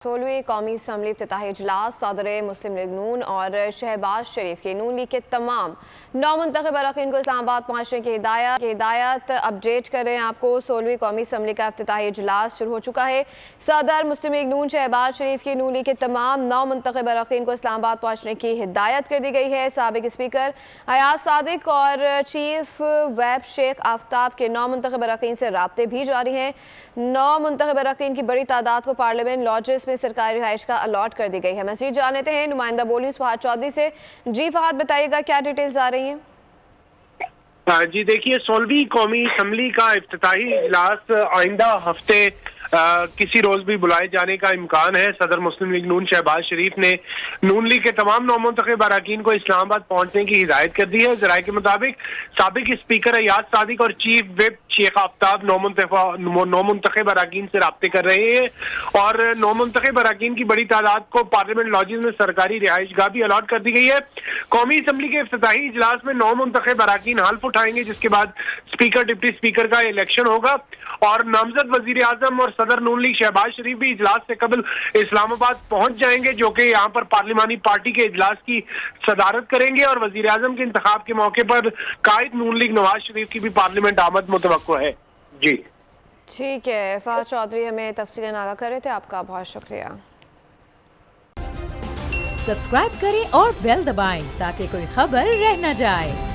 16वीं कौमी असम्बली इफ्तिताही इजलास सदर मुस्लिम लीग नून और शहबाज शरीफ की नून लीग के तमाम नौमुंतखब अरकान को इस्लामाबाद पहुंचने की हिदायत अपडेट करें आपको। 16वीं कौमी असम्बली का इफ्तिताही इजलास शुरू हो चुका है। सदर मुस्लिम लीग नून शहबाज शरीफ की नून लीग के तमाम नौमुंतखब अरकान को इस्लामाबाद पहुंचने की हिदायत कर दी गई है। साबिक स्पीकर अयाज सादिक और चीफ वेब शेख आफ्ताब के नौमुंतखब अरकान से राब्ते भी जारी हैं। नौमुंतखब अरकान की बड़ी तादाद को पार्लियामेंट लॉजेस में सरकारी रिहाइश का अलॉट कर दी गई है। मज़ीद जान लेते हैं नुमाइंदा बोली फहद चौधरी से। जी फहद, बताइएगा क्या डिटेल्स आ रही हैं? जी देखिए, 16वीं कौमी असम्बली का इफ्तिताही इजलास आइंदा हफ्ते किसी रोज भी बुलाए जाने का इम्कान है। सदर मुस्लिम लीग नून शहबाज शरीफ ने नून लीग के तमाम नौमुंतखब अरकान को इस्लामाबाद पहुंचने की हिदायत कर दी है। ज़राए के मुताबिक साबिक स्पीकर अयाज सादिक और चीफ विप शेख आफ्ताब नौमुंतखब अरकान से राब्ते कर रहे हैं और नौमुंतखब अरकान की बड़ी तादाद को पार्लियामेंट लॉजेस में सरकारी रिहाइशगाह भी अलॉट कर दी गई है। कौमी असम्बली के इफ्तिताही इजलास में नौमुंतखब अरकान हल्फ उठाएंगे, जिसके बाद स्पीकर डिप्टी स्पीकर का इलेक्शन होगा और नामजद वजीर आजम और सदर नून लीग शहबाज शरीफ भी इजलास से कबल इस्लामाबाद पहुंच जाएंगे, जो कि यहाँ पर पार्लिमानी पार्टी के इजलास की सदारत करेंगे और वजीर आजम के इंतखाब के मौके पर कायद नून लीग नवाज शरीफ की भी पार्लियामेंट आमद मुतवक्को है। जी ठीक है, फहद चौधरी हमें तफसीलन आगाह कर रहे थे, आपका बहुत शुक्रिया। सब्सक्राइब करें और बेल दबाएं ताकि कोई खबर रह न जाए।